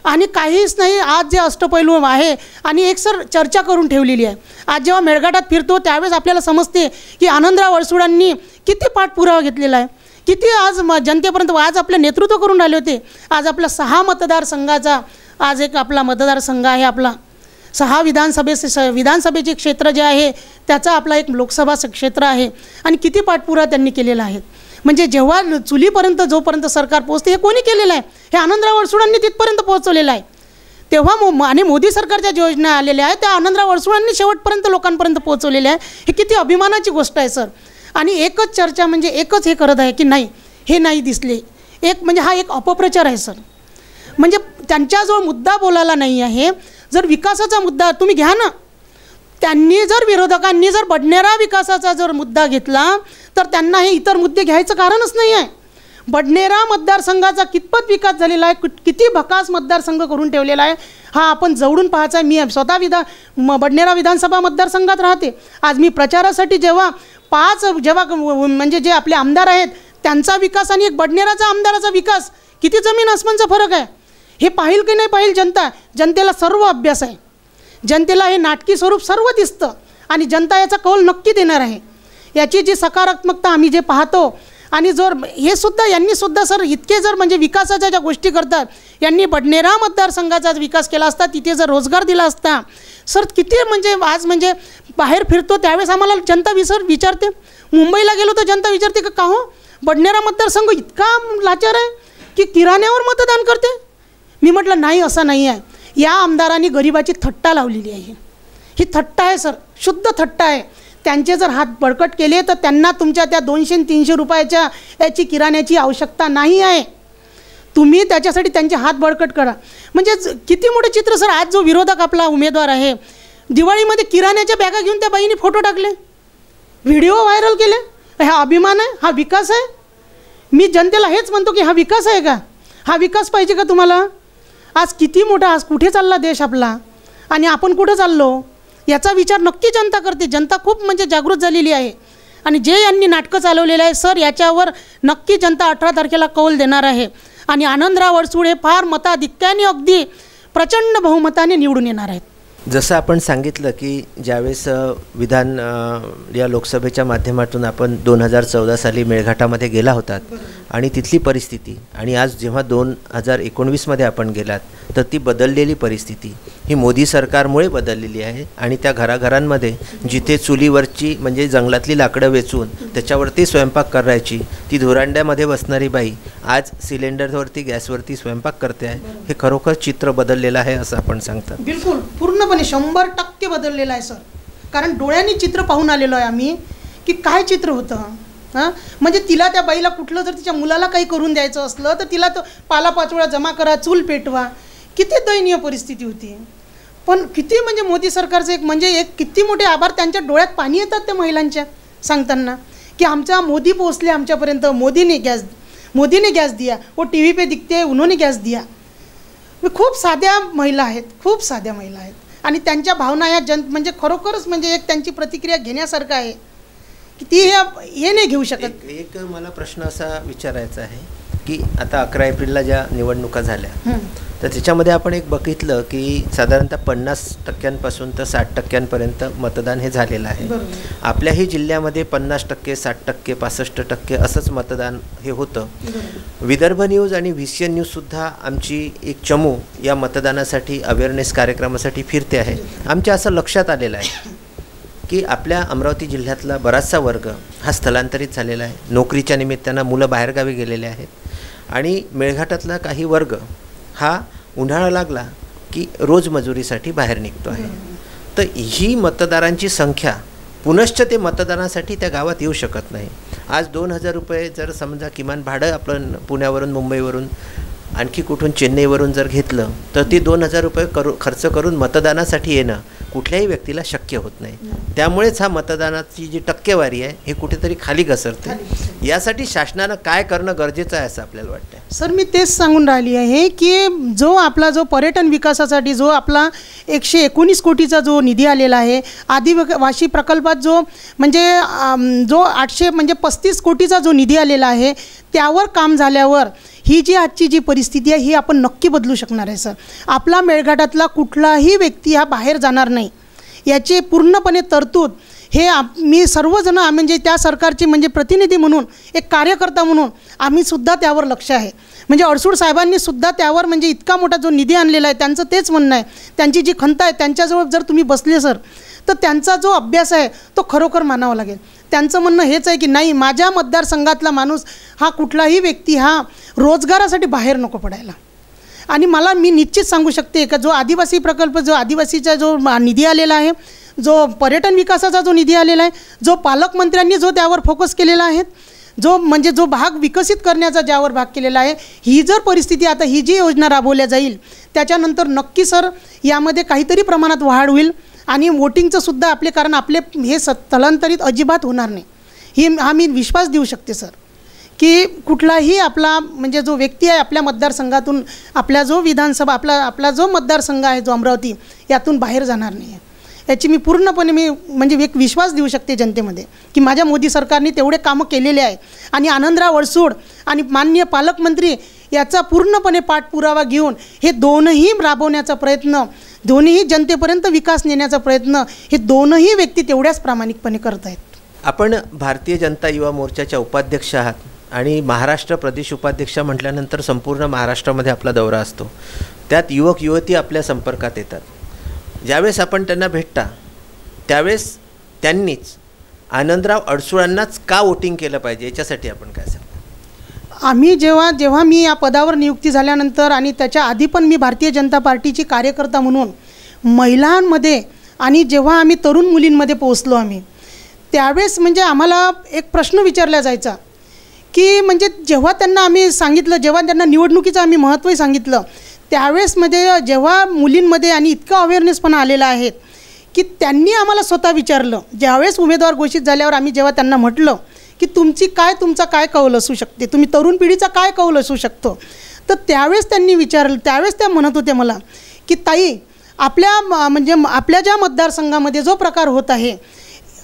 आणि काहीच नाही. आज जे अष्टपैलू आहे आणि एक सर चर्चा करून ठेवलेली आहे. आज जेव्हा मेळघाटात फिरतो त्यावेळेस आपल्याला समजते की आनंदराव अडसूळांनी किती पाठपुरावा घेतलेला आहे, किती आज जनतेपर्यंत आज आपलं नेतृत्व करून राहिले होते. आज आपला 6 मतदारसंघाचा आज एक आपला मतदारसंघ आहे, आपला 6 विधानसभेचे क्षेत्र जे आहे त्याचा आपला एक लोकसभा क्षेत्र आहे आणि किती पाठपुरावा त्यांनी केलेला आहे. म्हणजे जेव्हा चुलीपर्यंत जोपर्यंत सरकार पोहोचते हे कोणी केलेलं आहे, हे आनंदराव अडसूळांनी तिथपर्यंत पोहोचवलेलं आहे. तेव्हा आणि मोदी सरकारच्या ज्या योजना आलेल्या आहेत त्या आनंदराव अडसूळांनी शेवटपर्यंत लोकांपर्यंत पोहोचवलेल्या आहे. हे किती अभिमानाची गोष्ट आहे सर. आणि एकच चर्चा म्हणजे एकच हे करत आहे की नाही हे नाही दिसले, एक म्हणजे हा एक अपप्रचार आहे सर. म्हणजे त्यांच्याजवळ मुद्दा बोलायला नाही आहे. जर विकासाचा मुद्दा तुम्ही घ्या ना, त्यांनी जर विरोधकांनी जर बडनेरा विकासाचा जर मुद्दा घेतला तर त्यांना हे इतर मुद्दे घ्यायचं कारणच नाही आहे. बडनेरा मतदारसंघाचा कितपत विकास झालेला आहे, किती भकास मतदारसंघ करून ठेवलेला आहे हा आपण जवळून पाहायचा आहे. मी स्वतः बडनेरा विधानसभा मतदारसंघात राहते. आज मी प्रचारासाठी जेव्हा म्हणजे जे आपले आमदार आहेत त्यांचा विकास आणि एक बडनेराचा आमदाराचा विकास किती जमीन आसमानचा फरक आहे हे पाहिल की नाही पाहिल जनता. जनतेला सर्व अभ्यास आहे, जनतेला हे नाटकी स्वरूप सर्व दिसतं आणि जनता याचा कौल नक्की देणार आहे. याची जी सकारात्मकता आम्ही जे पाहतो आणि जर हे सुद्धा यांनी सुद्धा सर इतके जर म्हणजे विकासाच्या ज्या गोष्टी करतात, यांनी बडनेरा मतदारसंघाचा विकास केला असता, तिथे जर रोजगार दिला असता सर किती म्हणजे आज म्हणजे बाहेर फिरतो त्यावेळेस आम्हाला जनता विचारते, मुंबईला गेलो तर जनता विचारते का हो बडनेरा मतदारसंघ इतका लाचार आहे की किराण्यावर मतदान करते. मी म्हटलं नाही, असं नाही आहे. या आमदारांनी गरिबाची थट्टा लावलेली आहे. ही थट्टा आहे सर, शुद्ध थट्टा आहे. त्यांचे जर हात बळकट केले तर त्यांना तुमच्या त्या 200-300 रुपयाच्या याची किराण्याची आवश्यकता नाही आहे. तुम्ही त्याच्यासाठी त्यांचे हात बळकट करा. म्हणजे किती मोठे चित्र सर. आज जो विरोधक आपला उमेदवार आहे दिवाळीमध्ये किराण्याच्या बॅगा घेऊन त्या बाईने फोटो टाकले, व्हिडिओ व्हायरल केले. हा अभिमान आहे? हा विकास आहे? मी जनतेला हेच म्हणतो की हा विकास आहे का? हा विकास पाहिजे का तुम्हाला? आज किती मोठा, आज कुठे चालला देश आपला आणि आपण कुठं चाललो याचा विचार नक्की जनता करते. जनता खूप म्हणजे जागृत झालेली आहे. आणि जे यांनी नाटकं चालवलेलं आहे सर याच्यावर नक्की जनता 18 तारखेला कौल देणार आहे. आणि आनंदराव अडसूळ हे फार मताधिक्याने अगदी प्रचंड बहुमताने निवडून येणार आहेत. जसं आपण सांगितलं की ज्यावेळेस या लोकसभेच्या माध्यमातून आपण 2014 साली मेळघाटामध्ये गेला होतात आणि तिथली परिस्थिती आणि आज जेव्हा 2019मध्ये आपण गेलात तर ती बदललेली परिस्थिती ही मोदी सरकारमुळे बदललेली आहे. आणि त्या घराघरांमध्ये जिथे चुलीवरची म्हणजे जंगलातली लाकडं वेचून त्याच्यावरती स्वयंपाक करायची ती धुरांड्यामध्ये बसणारी बाई आज सिलेंडरवरती गॅसवरती स्वयंपाक करते आहे. हे खरोखर चित्र बदललेलं आहे असं आपण सांगतात. बिलकुल पूर्णपणे 100% बदललेलं आहे सर. कारण डोळ्यांनी चित्र पाहून आलेलो आहे आम्ही की काय चित्र होतं. हां म्हणजे तिला त्या बाईला कुठलं जर तिच्या मुलाला काही करून द्यायचं असलं तर तिला तो पालापाचोळा जमा करा, चूल पेटवा, किती दयनीय परिस्थिती होती. पण किती म्हणजे मोदी सरकारचं एक किती मोठे आभार. त्यांच्या डोळ्यात पाणी येतात त्या महिलांच्या सांगताना की आमचा मोदी पोहोचले आमच्यापर्यंत, मोदीने गॅस दिया, वो टी व्ही पे दिखते उन्होंने गॅस दिया. खूप साध्या महिला आहेत, खूप साध्या महिला आहेत. आणि त्यांच्या भावना या म्हणजे खरोखरच म्हणजे एक त्यांची प्रतिक्रिया घेण्यासारखं आहे की ती हे नाही घेऊ शकत. एक मला प्रश्न असा विचारायचा आहे की आता 11 एप्रिलला ज्या निवडणुका झाल्या तर त्याच्यामध्ये आपण एक बघितलं की साधारणतः 50% तर 60% मतदान हे झालेलं आहे. आपल्याही जिल्ह्यामध्ये 50%, 60%, 65% असंच मतदान हे होतं. विदर्भ न्यूज आणि VCN न्यूजसुद्धा आमची एक चमू या मतदानासाठी अवेअरनेस कार्यक्रमासाठी फिरते आहे. आमच्या असं लक्षात आलेलं आहे की आपल्या अमरावती जिल्ह्यातला बराचसा वर्ग हा स्थलांतरित झालेला आहे. नोकरीच्या निमित्तानं मुलं बाहेरगावी गेलेले आहेत. आणि मेळघाटातला काही वर्ग हा उन्हाळा लागला की रोज मजुरीसाठी बाहेर निघतो आहे. तर ही मतदारांची संख्या पुनश्च ते मतदानासाठी त्या गावात येऊ शकत नाही. आज 2000 रुपये जर समजा किमान भाडं आपण पुण्यावरून, मुंबईवरून, आणखी कुठून चेन्नईवरून जर घेतलं तर ती 2000 रुपये खर्च करून मतदानासाठी येणं कुठल्याही व्यक्तीला शक्य होत नाही. त्यामुळेच हा मतदानाची जी टक्केवारी आहे हे कुठेतरी खाली घसरते. यासाठी शासनानं काय करणं गरजेचं आहे असं आपल्याला वाटतं? सर मी तेच सांगून राहिली आहे की जो पर्यटन विकासासाठी जो आपला 119 कोटीचा जो निधी आलेला आहे, आदिवासी प्रकल्पात जो 835 कोटीचा जो निधी आलेला आहे त्यावर काम झाल्यावर ही जी आजची जी परिस्थिती आहे ही आपण नक्की बदलू शकणार आहे सर. आपला मेळघाटातला कुठलाही व्यक्ती हा बाहेर जाणार नाही याची पूर्णपणे तरतूद हे मी सर्वजण म्हणजे त्या सरकारचे म्हणजे प्रतिनिधी म्हणून, एक कार्यकर्ता म्हणून आम्ही सुद्धा त्यावर लक्ष आहे. म्हणजे अडसूळ साहेबांनी सुद्धा त्यावर म्हणजे इतका मोठा जो निधी आणलेला आहे त्यांचं तेच म्हणणं आहे. त्यांची जी खंत आहे त्यांच्याजवळ जर तुम्ही बसले सर तर त्यांचा जो अभ्यास आहे तो खरोखर मानावा लागेल. त्यांचं म्हणणं हेच आहे की नाही, माझ्या मतदारसंघातला माणूस हा कुठलाही व्यक्ती हा रोजगारासाठी बाहेर नको पडायला. आणि मी निश्चित सांगू शकते का जो आदिवासी प्रकल्प, जो आदिवासीचा जो निधी आलेला आहे, जो पर्यटन विकासाचा जो निधी आलेला आहे, जो पालकमंत्र्यांनी जो त्यावर फोकस केलेला आहे, जो भाग विकसित करण्याचा ज्यावर भाग केलेला आहे, ही जर परिस्थिती आता ही जी योजना राबवल्या जाईल त्याच्यानंतर नक्की सर यामध्ये काहीतरी प्रमाणात वाढ होईल आणि वोटिंगचं सुद्धा कारण आपले हे स्थलांतरित अजिबात होणार नाही, मी विश्वास देऊ शकते सर, की कुठलाही आपला म्हणजे जो व्यक्ती आहे आपल्या मतदारसंघातून, आपला जो विधानसभा आपला जो मतदारसंघ आहे जो अमरावती, यातून बाहेर जाणार नाही आहे. याची मी पूर्णपणे म्हणजे एक विश्वास देऊ शकते जनतेमध्ये की माझ्या मोदी सरकारने तेवढे कामं केलेले आहे आणि आनंदराव अडसूळ आणि माननीय पालकमंत्री याचा पूर्णपणे पाठपुरावा घेऊन हे दोनही राबवण्याचा प्रयत्न, दोन्ही जनतेपर्यंत विकास नेण्याचा प्रयत्न हे दोनही व्यक्ती तेवढ्याच प्रामाणिकपणे करत आहेत. आपण भारतीय जनता युवा मोर्चाच्या उपाध्यक्ष आहात आणि महाराष्ट्र प्रदेश उपाध्यक्ष म्हटल्यानंतर संपूर्ण महाराष्ट्रामध्ये आपला दौरा असतो. त्यात युवक युवती आपल्या संपर्कात येतात. ज्यावेळेस आपण त्यांना भेटता त्यावेळेस त्यांनीच आनंदराव अडसूळांनाच का वोटिंग केलं पाहिजे याच्यासाठी आपण काय सांगता? आम्ही जेव्हा मी या पदावर नियुक्ती झाल्यानंतर आणि त्याच्या आधी पण मी भारतीय जनता पार्टीची कार्यकर्ता म्हणून महिलांमध्ये आणि जेव्हा आम्ही तरुण मुलींमध्ये पोहोचलो आम्ही, त्यावेळेस म्हणजे आम्हाला एक प्रश्न विचारला जायचा की म्हणजे जेव्हा त्यांना आम्ही सांगितलं, जेव्हा त्यांना निवडणुकीचं आम्ही महत्त्वही सांगितलं, त्यावेळेसमध्ये जेव्हा मुलींमध्ये आणि इतका अवेअरनेसपणा आलेला आहे की त्यांनी आम्हाला स्वतः विचारलं, ज्यावेळेस उमेदवार घोषित झाल्यावर आम्ही जेव्हा त्यांना म्हटलं की तुमचा काय कौल असू शकते, तुम्ही तरुण पिढीचा काय कौल असू शकतो, तर त्यावेळेस त्यांनी विचारलं. त्यावेळेस त्या म्हणत होते मला की ताई, आपल्या ज्या मतदारसंघामध्ये जो प्रकार होत आहे,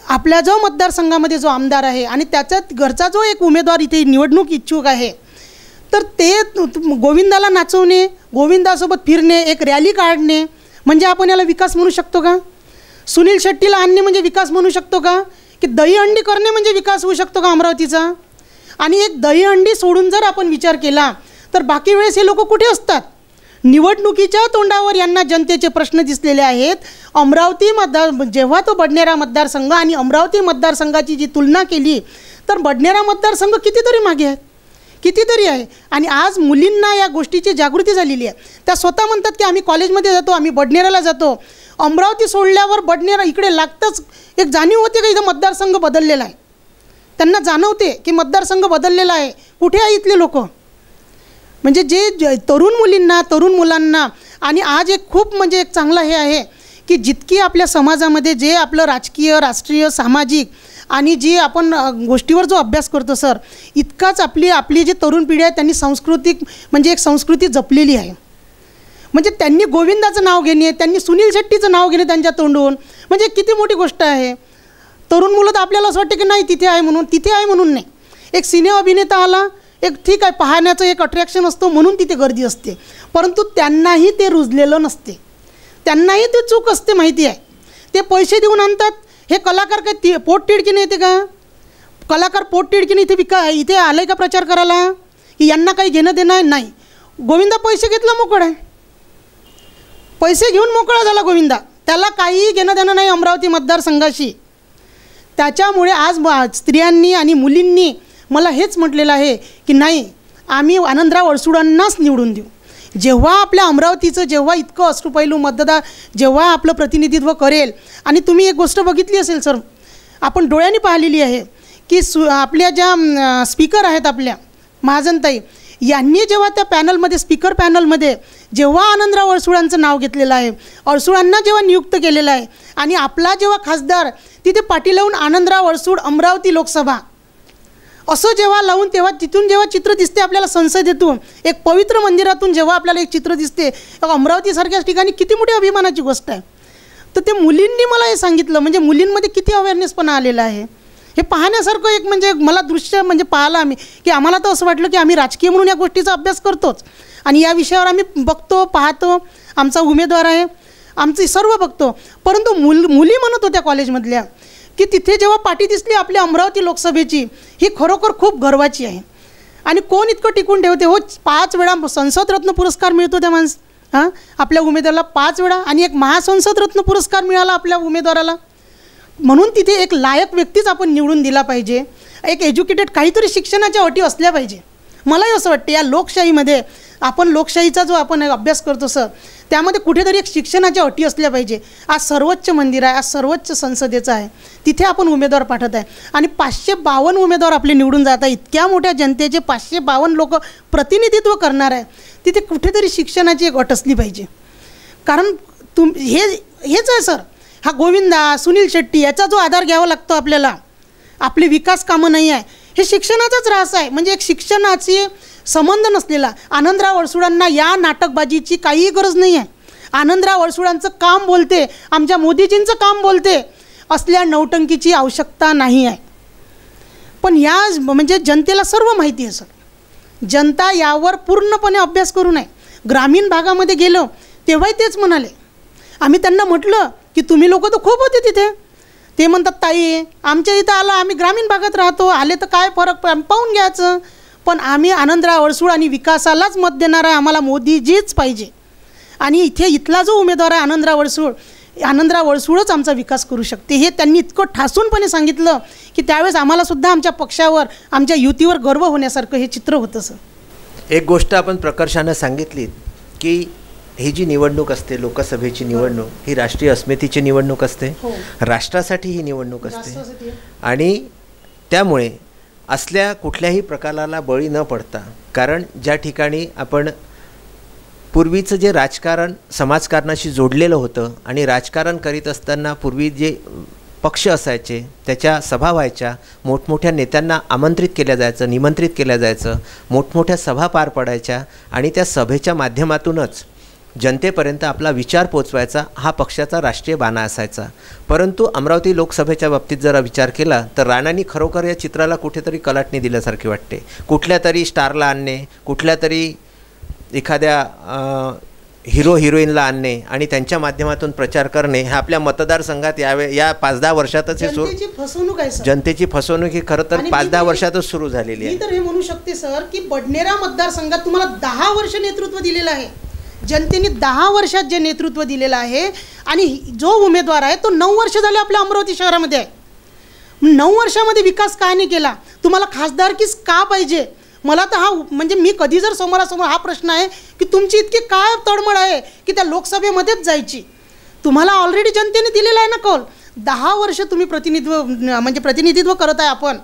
आपल्या जो मतदारसंघामध्ये जो आमदार आहे आणि त्याच्यात घरचा जो एक उमेदवार इथे निवडणूक इच्छुक आहे, तर ते गोविंदाला नाचवणे, गोविंदासोबत फिरणे, एक रॅली काढणे म्हणजे आपण याला विकास म्हणू शकतो का? सुनील शेट्टीला आणणे म्हणजे विकास म्हणू शकतो का? की दहीहंडी करणे म्हणजे विकास होऊ शकतो का अमरावतीचा? आणि एक दहीहंडी सोडून जर आपण विचार केला तर बाकी वेळेस हे लोक कुठे असतात? निवडणुकीच्या तोंडावर यांना जनतेचे प्रश्न दिसलेले आहेत. अमरावती जेव्हा तो बडनेरा मतदारसंघ आणि अमरावती मतदारसंघाची जी तुलना केली तर बडनेरा मतदारसंघ कितीतरी मागे आहेत, कितीतरी आहे. आणि आज मुलींना या गोष्टीची जागृती झालेली आहे. त्या स्वतः म्हणतात की आम्ही कॉलेजमध्ये जातो, आम्ही बडनेराला जातो. अमरावती सोडल्यावर बडनेरा इकडे लागतंच. एक जाणीव होते का इथं मतदारसंघ बदललेला आहे, त्यांना जाणवते की मतदारसंघ बदललेला आहे. कुठे आहे इथले लोक? म्हणजे जे तरुण मुलींना, तरुण मुलांना. आणि आज एक खूप म्हणजे एक चांगलं हे आहे की जितकी आपल्या समाजामध्ये जे आपलं राजकीय, राष्ट्रीय, सामाजिक आणि जी आपण गोष्टीवर जो अभ्यास करतो सर, इतकाच आपली जी तरुण पिढी आहे त्यांनी सांस्कृतिक म्हणजे एक संस्कृती जपलेली आहे. म्हणजे त्यांनी गोविंदाचं नाव घेणे, त्यांनी सुनील शेट्टीचं नाव घेणे त्यांच्या तोंडून, म्हणजे किती मोठी गोष्ट आहे. तरुण मुलं तर आपल्याला असं वाटतं की नाही तिथे आहे म्हणून नाही. एक सिने अभिनेता आला, एक ठीक आहे पाहण्याचं एक अट्रॅक्शन असतो म्हणून तिथे गर्दी असते, परंतु त्यांनाही ते रुजलेलं नसते, त्यांनाही ते चूक असते माहिती आहे. ते पैसे देऊन आणतात. हे कलाकार काय पोटतिडकीने येते का? कलाकार पोटतिडकीने इथे आले का प्रचार करायला की यांना काही घेणं देणं आहे? नाही. गोविंदा पैसे घेतला मोकळा आहे, पैसे घेऊन मोकळा झाला गोविंदा. त्याला काही घेणं देणं नाही अमरावती मतदारसंघाशी. त्याच्यामुळे आज स्त्रियांनी आणि मुलींनी मला हेच म्हटलेलं आहे की नाही, आम्ही आनंदराव अडसूळांनाच निवडून देऊ. जेव्हा आपल्या अमरावतीचं जेव्हा इतकं अश्रुपैलू मतदार जेव्हा आपलं प्रतिनिधित्व करेल. आणि तुम्ही एक गोष्ट बघितली असेल सर, आपण डोळ्यांनी पाहिलेली आहे की आपल्या ज्या स्पीकर आहेत आपल्या महाजनताई यांनी जेव्हा त्या पॅनलमध्ये, स्पीकर पॅनलमध्ये जेव्हा आनंदराव अडसूळांचं नाव घेतलेलं आहे, अडसूळांना जेव्हा नियुक्त केलेलं आहे आणि आपला जेव्हा खासदार तिथे पाठी लावून आनंदराव अडसूळ अमरावती लोकसभा असं जेव्हा लावून, तेव्हा तिथून जेव्हा चित्र दिसते आपल्याला संसदेतून, एक पवित्र मंदिरातून जेव्हा आपल्याला एक चित्र दिसते, अमरावतीसारख्याच ठिकाणी किती मोठी अभिमानाची गोष्ट आहे. तर ते मुलींनी मला हे सांगितलं, म्हणजे मुलींमध्ये किती अवेअरनेसपणा आलेला आहे हे पाहण्यासारखं. एक म्हणजे मला दृश्य म्हणजे पाहिलं आम्ही की आम्हाला तर असं वाटलं की आम्ही राजकीय म्हणून या गोष्टीचा अभ्यास करतोच आणि या विषयावर आम्ही बघतो, पाहतो, आमचा उमेदवार आहे, आमचे सर्व बघतो. परंतु मुली म्हणत होत्या कॉलेजमधल्या की तिथे जेव्हा पाठी दिसली आपल्या अमरावती लोकसभेची, ही खरोखर खूप गर्वाची आहे. आणि कोण इतकं टिकून ठेवते हो? 5 वेळा संसदरत्न पुरस्कार मिळतो त्या आपल्या उमेदवाराला 5 वेळा, आणि एक महासंसदरत्न पुरस्कार मिळाला आपल्या उमेदवाराला. म्हणून तिथे एक लायक व्यक्तीच आपण निवडून दिला पाहिजे. एक एज्युकेटेड, काहीतरी शिक्षणाच्या अटी असल्या पाहिजे. मलाही असं वाटतं या लोकशाहीमध्ये आपण लोकशाहीचा जो आपण अभ्यास करतो सर, त्यामध्ये कुठेतरी एक शिक्षणाच्या अटी असल्या पाहिजे. आज सर्वोच्च मंदिर आहे, आज सर्वोच्च संसदेचं आहे, तिथे आपण उमेदवार पाठवत आहे आणि 552 उमेदवार आपले निवडून जात आहे. इतक्या मोठ्या जनतेचे 552 लोक प्रतिनिधित्व करणार आहे, तिथे कुठेतरी शिक्षणाची एक अट असली पाहिजे. कारण हेच आहे सर, हा गोविंदा सुनील शेट्टी याचा जो आधार घ्यावा लागतो आपल्याला, आपली विकास कामं नाही आहे, हे शिक्षणाचाच ऱ्हास आहे. म्हणजे एक शिक्षणाची संबंध नसलेला आनंदराव अडसुळांना या नाटकबाजीची काहीही गरज नाही आहे. आनंदराव अडसुळांचं काम बोलते, आमच्या मोदीजींचं काम बोलते, असल्या नौटंकीची आवश्यकता नाही आहे. पण या म्हणजे जनतेला सर्व माहिती आहे सर, जनता यावर पूर्णपणे अभ्यास करू नये. ग्रामीण भागामध्ये गेलो तेव्हाही तेच म्हणाले. आम्ही त्यांना म्हटलं की तुम्ही लोक तर खूप होते तिथे. ते म्हणतात ताई आमच्या इथं आलं, आम्ही ग्रामीण भागात राहतो, आले तर काय फरक पाहून घ्यायचं, पण आम्ही आनंदराव अडसूळ आणि विकासालाच मत देणार आहे, आम्हाला मोदीजीच पाहिजे. आणि इथला जो उमेदवार आहे आनंदराव अडसूळच आमचा विकास करू शकते, हे त्यांनी इतकं ठासूनपणे सांगितलं की त्यावेळेस आम्हालासुद्धा आमच्या पक्षावर, आमच्या युतीवर गर्व होण्यासारखं हे चित्र होतं सर. एक गोष्ट आपण प्रकर्षानं सांगितली की ही जी निवडणूक असते, लोकसभेची निवडणूक, ही राष्ट्रीय अस्मितेची निवडणूक असते, राष्ट्रासाठी ही निवडणूक असते. आणि त्यामुळे असल्या कुठल्याही प्रकाराला बळी न पडता, कारण ज्या ठिकाणी आपण पूर्वीचं जे राजकारण समाजकारणाशी जोडलेलं होतं आणि राजकारण करीत असताना पूर्वी जे पक्ष असायचे त्याच्या सभा व्हायच्या, मोठमोठ्या नेत्यांना आमंत्रित केल्या जायचं, निमंत्रित केल्या जायचं, मोठमोठ्या सभा पार पडायच्या आणि त्या सभेच्या माध्यमातूनच जनतेपर्यंत आपला विचार पोचवायचा हा पक्षाचा राष्ट्रीय बाणा असायचा. परंतु अमरावती लोकसभेच्या बाबतीत जरा विचार केला तर राणांनी खरोखर या चित्राला कुठेतरी कलाटणी दिल्यासारखे वाटते. कुठल्या तरी स्टारला आणणे, कुठल्या तरी एखाद्या हिरो हिरोईनला आणणे आणि त्यांच्या माध्यमातून प्रचार करणे, हे आपल्या मतदारसंघात या 5-10 वर्षातच हे फसवणूक आहे सर. जनतेची फसवणूक ही खरं तर 5-10 वर्षातच सुरू झालेली आहे. मी तर हे म्हणू शकते सर की बडनेरा मतदारसंघात तुम्हाला 10 वर्ष नेतृत्व दिलेलं आहे, जनतेने 10 वर्षात जे नेतृत्व दिलेलं आहे, आणि जो उमेदवार आहे तो 9 वर्ष झाले आपल्या अमरावती शहरामध्ये आहे. 9 वर्षामध्ये विकास का नाही केला? तुम्हाला खासदारकीच का पाहिजे? मला तर हा म्हणजे मी कधी जर समोरासमोर हा प्रश्न आहे की तुमची इतकी काय तळमळ आहे की त्या लोकसभेमध्येच जायची? तुम्हाला ऑलरेडी जनतेने दिलेला आहे ना कौल. 10 वर्ष तुम्ही प्रतिनिधित्व करत आहे आपण.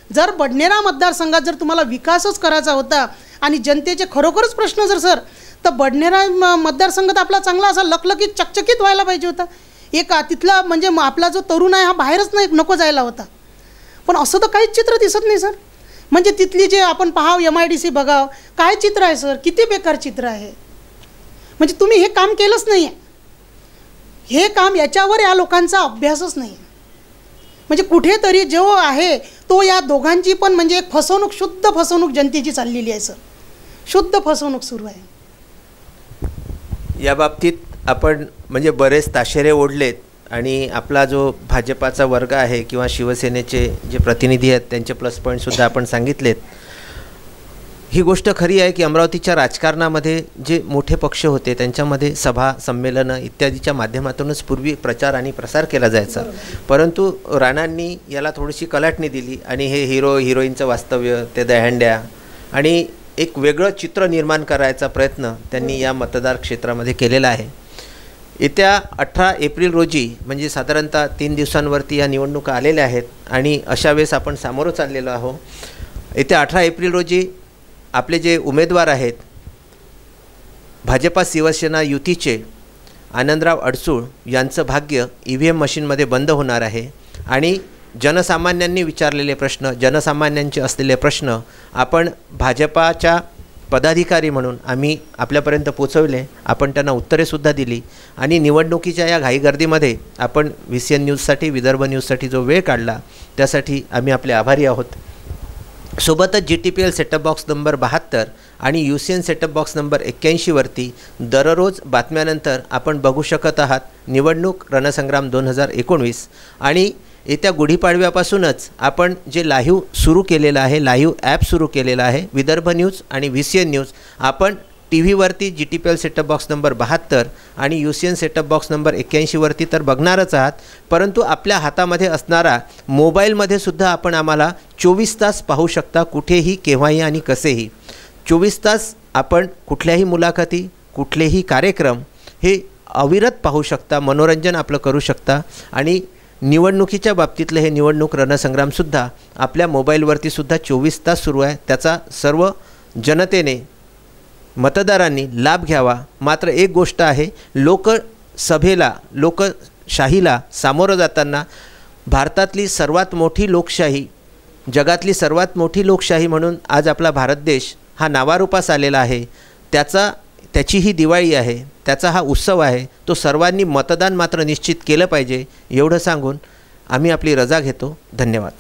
जर बडनेरा मतदारसंघात जर तुम्हाला विकासच करायचा होता आणि जनतेचे खरोखरच प्रश्न जर सर, तर बडनेरा मतदारसंघात आपला चांगला असा लखलखीत चकचकीत व्हायला पाहिजे होता. एक तिथला म्हणजे आपला जो तरुण आहे हा बाहेरच नको जायला होता. पण असं तर काहीच चित्र दिसत नाही सर. म्हणजे तिथली जे आपण पाहाव MIDC बघाव, काय चित्र आहे सर, किती बेकार चित्र आहे. म्हणजे तुम्ही हे काम केलंच नाही आहे, हे काम याच्यावर या लोकांचा अभ्यासच नाही. म्हणजे कुठेतरी जो आहे तो या दोघांची पण म्हणजे एक फसवणूक, शुद्ध फसवणूक जनतेची चाललेली आहे सर, शुद्ध फसवणूक सुरू आहे. या बाबतीत आपण म्हणजे बरेच ताशेरे ओढलेत आणि आपला जो भाजपाचा वर्ग आहे किंवा शिवसेनेचे जे प्रतिनिधी आहेत त्यांचे प्लस पॉईंटसुद्धा आपण सांगितलेत. ही गोष्ट खरी आहे की अमरावतीच्या राजकारणामध्ये जे मोठे पक्ष होते त्यांच्यामध्ये सभा संमेलनं इत्यादीच्या माध्यमातूनच पूर्वी प्रचार आणि प्रसार केला जायचा. परंतु राणांनी याला थोडीशी कलाटणी दिली आणि हे हिरो हिरोईनचं वास्तव्य, ते दहंड्या आणि एक वेगळं चित्र निर्माण करायचा प्रयत्न त्यांनी या मतदार क्षेत्रामध्ये केलेला आहे. येत्या 18 एप्रिल रोजी म्हणजे साधारणतः 3 दिवसांवरती या निवडणुका आलेल्या आहेत आणि अशा वेळेस आपण सामोरं चाललेलो आहोत. येत्या 18 एप्रिल रोजी आपले जे उमेदवार आहेत भाजपा शिवसेना युतीचे आनंदराव अडसूळ यांचं भाग्य EVM मशीनमध्ये बंद होणार आहे आणि जनसामान्यांनी विचारलेले प्रश्न, जनसामान्यांचे असलेले प्रश्न आपण भाजपाच्या पदाधिकारी म्हणून आम्ही आपल्यापर्यंत पोचवले. आपण त्यांना उत्तरेसुद्धा दिली आणि निवडणुकीच्या या घाईगर्दीमध्ये आपण VCN न्यूजसाठी, विदर्भ न्यूजसाठी जो वेळ काढला त्यासाठी आम्ही आपले आभारी आहोत. सोबतच GTPL सेटअप बॉक्स नंबर 72 आणि UCN सेटअप बॉक्स नंबर 81 वरती दररोज बातम्यानंतर आपण बघू शकत आहात निवडणूक रणसंग्राम 2019 आणि येत्या गुढीपाडव्यापासूनच आपण जे लाईव्ह सुरू केलेलं आहे, लाईव्ह ॲप सुरू केलेलं आहे विदर्भ न्यूज आणि VCN न्यूज. आपण TV वरती GTPL सेटअप बॉक्स नंबर 72 आणि UCN सेटअप बॉक्स नंबर 81 वरती तर बघणारच आहात, परंतु आपल्या हातामध्ये असणारा मोबाईलमध्ये सुद्धा आपण आम्हाला 24 तास पाहू शकता, कुठेही, केव्हाही आणि कसेही. 24 तास आपण कुठल्याही मुलाखती, कुठलेही कार्यक्रम हे अविरत पाहू शकता, मनोरंजन आपलं करू शकता आणि निवडणुकीच्या बाबतीतलं हे निवडणूक रणसंग्रामसुद्धा आपल्या मोबाईलवरती सुद्धा 24 तास सुरू आहे. त्याचा सर्व जनतेने, मतदारांनी लाभ घ्यावा. मात्र एक गोष्ट आहे, लोकसभेला, लोकशाहीला सामोरं जाताना भारतातली सर्वात मोठी लोकशाही, जगातली सर्वात मोठी लोकशाही म्हणून आज आपला भारत देश हा नावारूपास आलेला आहे. त्याची ही दिवाळी आहे, त्याचा हा उत्सव आहे. तो सर्वांनी मतदान मात्र निश्चित केलं पाहिजे एवढं सांगून आम्ही आपली रजा घेतो. धन्यवाद.